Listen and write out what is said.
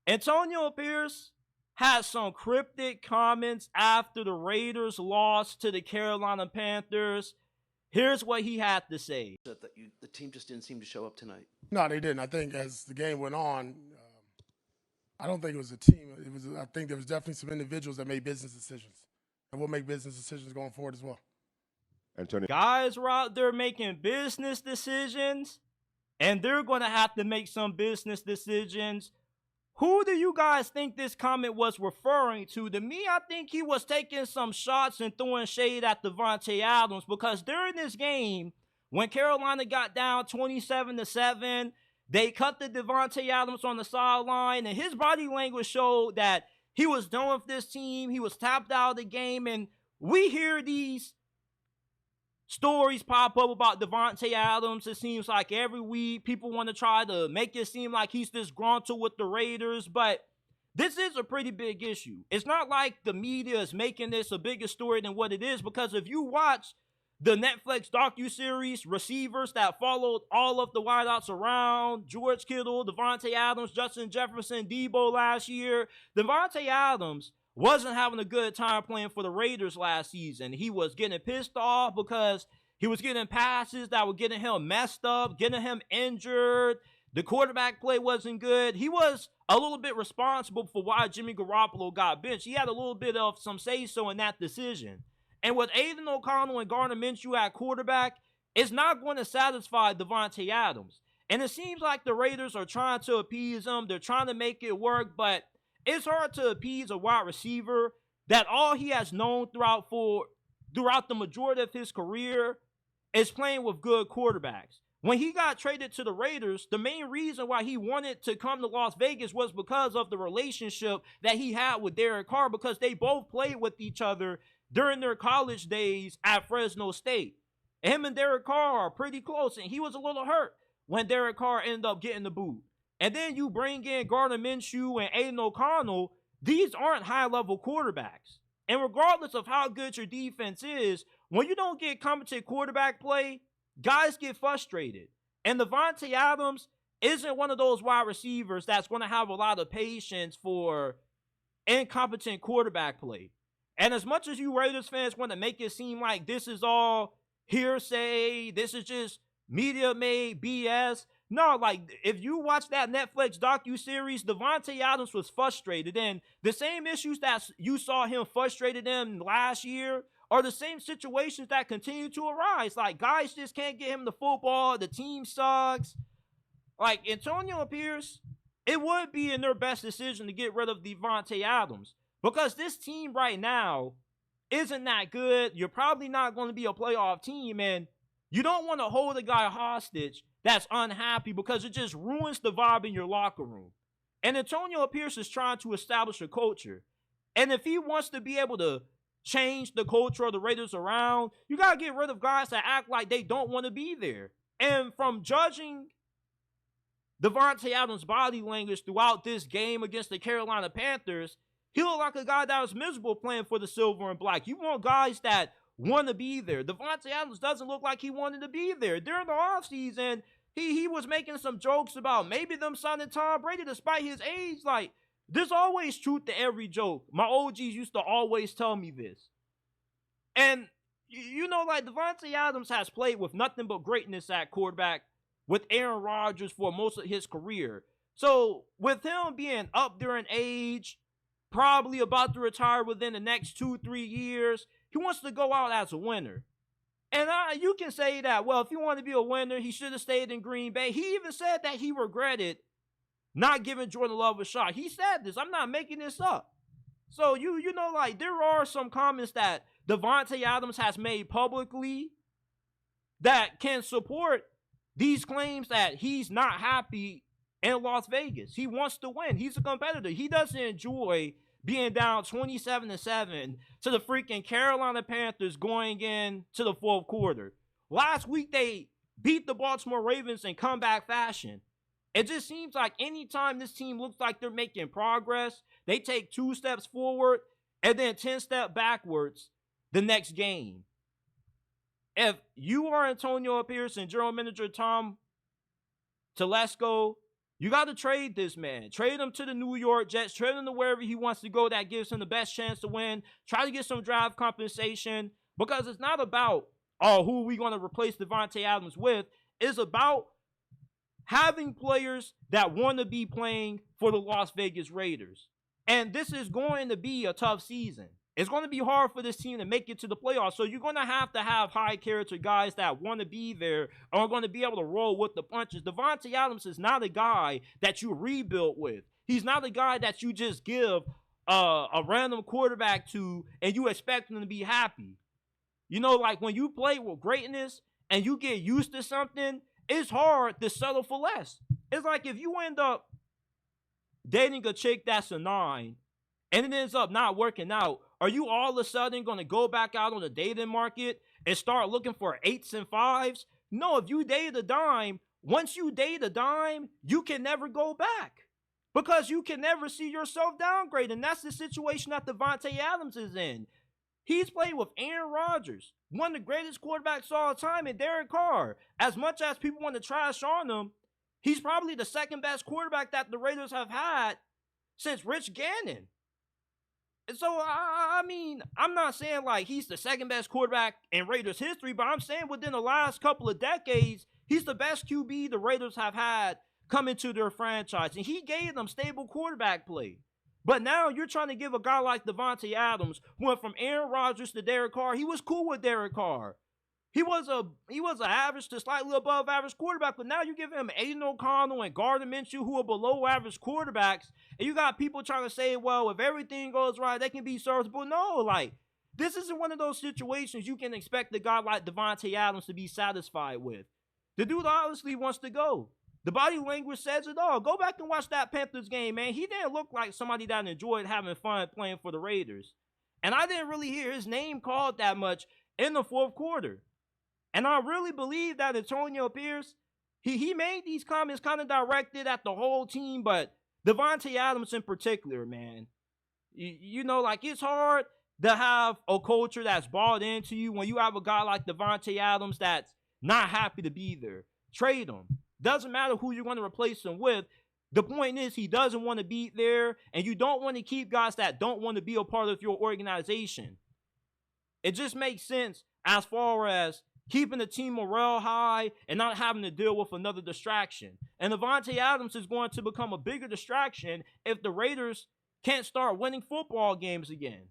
Antonio Pierce had some cryptic comments after the Raiders lost to the Carolina Panthers. Here's what he had to say. The team just didn't seem to show up tonight. No, they didn't. I think as the game went on, I don't think it was a team. I think there was definitely some individuals that made business decisions, and will make business decisions going forward as well. Antonio. Guys were out there making business decisions, and they're going to have to make some business decisions. Who do you guys think this comment was referring to? To me, I think he was taking some shots and throwing shade at Davante Adams, because during this game, when Carolina got down 27-7, they cut to Davante Adams on the sideline, and his body language showed that he was done with this team. He was tapped out of the game, and we hear these stories pop up about Davante Adams. It seems like every week people want to try to make it seem like he's disgruntled with the Raiders, but this is a pretty big issue. It's not like the media is making this a bigger story than what it is, because if you watch the Netflix docuseries Receivers that followed all of the wideouts around George Kittle, Davante Adams, Justin Jefferson, Debo last year, Davante Adams wasn't having a good time playing for the Raiders last season. He was getting pissed off because he was getting passes that were getting him messed up, getting him injured. The quarterback play wasn't good. He was a little bit responsible for why Jimmy Garoppolo got benched. He had a little bit of some say-so in that decision. And with Aiden O'Connell and Gardner Minshew at quarterback, it's not going to satisfy Davante Adams. And it seems like the Raiders are trying to appease him. They're trying to make it work, but it's hard to appease a wide receiver that all he has known throughout the majority of his career is playing with good quarterbacks. When he got traded to the Raiders, the main reason why he wanted to come to Las Vegas was because of the relationship that he had with Derek Carr, because they both played with each other during their college days at Fresno State. Him and Derek Carr are pretty close, and he was a little hurt when Derek Carr ended up getting the boot. And then you bring in Gardner Minshew and Aiden O'Connell. These aren't high-level quarterbacks. And regardless of how good your defense is, when you don't get competent quarterback play, guys get frustrated. And Davante Adams isn't one of those wide receivers that's going to have a lot of patience for incompetent quarterback play. And as much as you Raiders fans want to make it seem like this is all hearsay, this is just media-made BS, no, like, if you watch that Netflix docuseries, Davante Adams was frustrated. And the same issues that you saw him frustrated in last year are the same situations that continue to arise. Like, guys just can't get him the football. The team sucks. Like, Antonio Pierce, it would be in their best decision to get rid of Davante Adams, because this team right now isn't that good. You're probably not going to be a playoff team, and you don't want to hold a guy hostage that's unhappy, because it just ruins the vibe in your locker room. And Antonio Pierce is trying to establish a culture. And if he wants to be able to change the culture of the Raiders around, you got to get rid of guys that act like they don't want to be there. And from judging Davante Adams' body language throughout this game against the Carolina Panthers, he looked like a guy that was miserable playing for the silver and black. You want guys that want to be there. Davante Adams doesn't look like he wanted to be there. During the offseason, he was making some jokes about maybe them signing Tom Brady despite his age. Like, there's always truth to every joke. My OGs used to always tell me this. And, you know, like, Davante Adams has played with nothing but greatness at quarterback with Aaron Rodgers for most of his career. So, with him being up there in age, probably about to retire within the next 2-3 years, he wants to go out as a winner. And you can say that, well, if he wanted to be a winner, he should have stayed in Green Bay. He even said that he regretted not giving Jordan Love a shot. He said this. I'm not making this up. So, you know, like, there are some comments that Davante Adams has made publicly that can support these claims that he's not happy in Las Vegas. He wants to win. He's a competitor. He doesn't enjoy being down 27-7 to the freaking Carolina Panthers going into the fourth quarter. Last week, they beat the Baltimore Ravens in comeback fashion. It just seems like anytime this team looks like they're making progress, they take 2 steps forward and then 10 steps backwards the next game. If you are Antonio Pierce and General Manager Tom Telesco, You got to trade this man. Trade him to the New York Jets. Trade him to wherever he wants to go that gives him the best chance to win. Try to get some draft compensation because it's not about, oh, who are we going to replace Davante Adams with? It's about having players that want to be playing for the Las Vegas Raiders. And this is going to be a tough season. It's going to be hard for this team to make it to the playoffs. So you're going to have high character guys that want to be there or are going to be able to roll with the punches. Davante Adams is not a guy that you rebuild with. He's not a guy that you just give a random quarterback to and you expect him to be happy. You know, like when you play with greatness and you get used to something, it's hard to settle for less. It's like if you end up dating a chick that's a 9 and it ends up not working out, are you all of a sudden going to go back out on the dating market and start looking for 8s and 5s? No, if you date a dime, once you date a dime, you can never go back because you can never see yourself downgrade. And that's the situation that Davante Adams is in. He's played with Aaron Rodgers, one of the greatest quarterbacks of all time, and Derek Carr. As much as people want to trash on him, he's probably the second best quarterback that the Raiders have had since Rich Gannon. And so, I mean, I'm not saying like he's the second best quarterback in Raiders history, but I'm saying within the last couple of decades, he's the best QB the Raiders have had come into their franchise. And he gave them stable quarterback play. But now you're trying to give a guy like Davante Adams, who went from Aaron Rodgers to Derek Carr. He was cool with Derek Carr. He was an average to slightly above average quarterback, but now you give him Aiden O'Connell and Gardner Minshew, who are below average quarterbacks, and you got people trying to say, well, if everything goes right, they can be serviceable. No, like, this isn't one of those situations you can expect a guy like Davante Adams to be satisfied with. The dude obviously wants to go. The body language says it all. Go back and watch that Panthers game, man. He didn't look like somebody that enjoyed having fun playing for the Raiders. And I didn't really hear his name called that much in the fourth quarter. And I really believe that Antonio Pierce, he made these comments kind of directed at the whole team, but Davante Adams in particular, man. You know, like it's hard to have a culture that's bought into you when you have a guy like Davante Adams that's not happy to be there. Trade him. Doesn't matter who you're going to replace him with. The point is he doesn't want to be there, and you don't want to keep guys that don't want to be a part of your organization. It just makes sense as far as keeping the team morale high and not having to deal with another distraction. And Davante Adams is going to become a bigger distraction if the Raiders can't start winning football games again.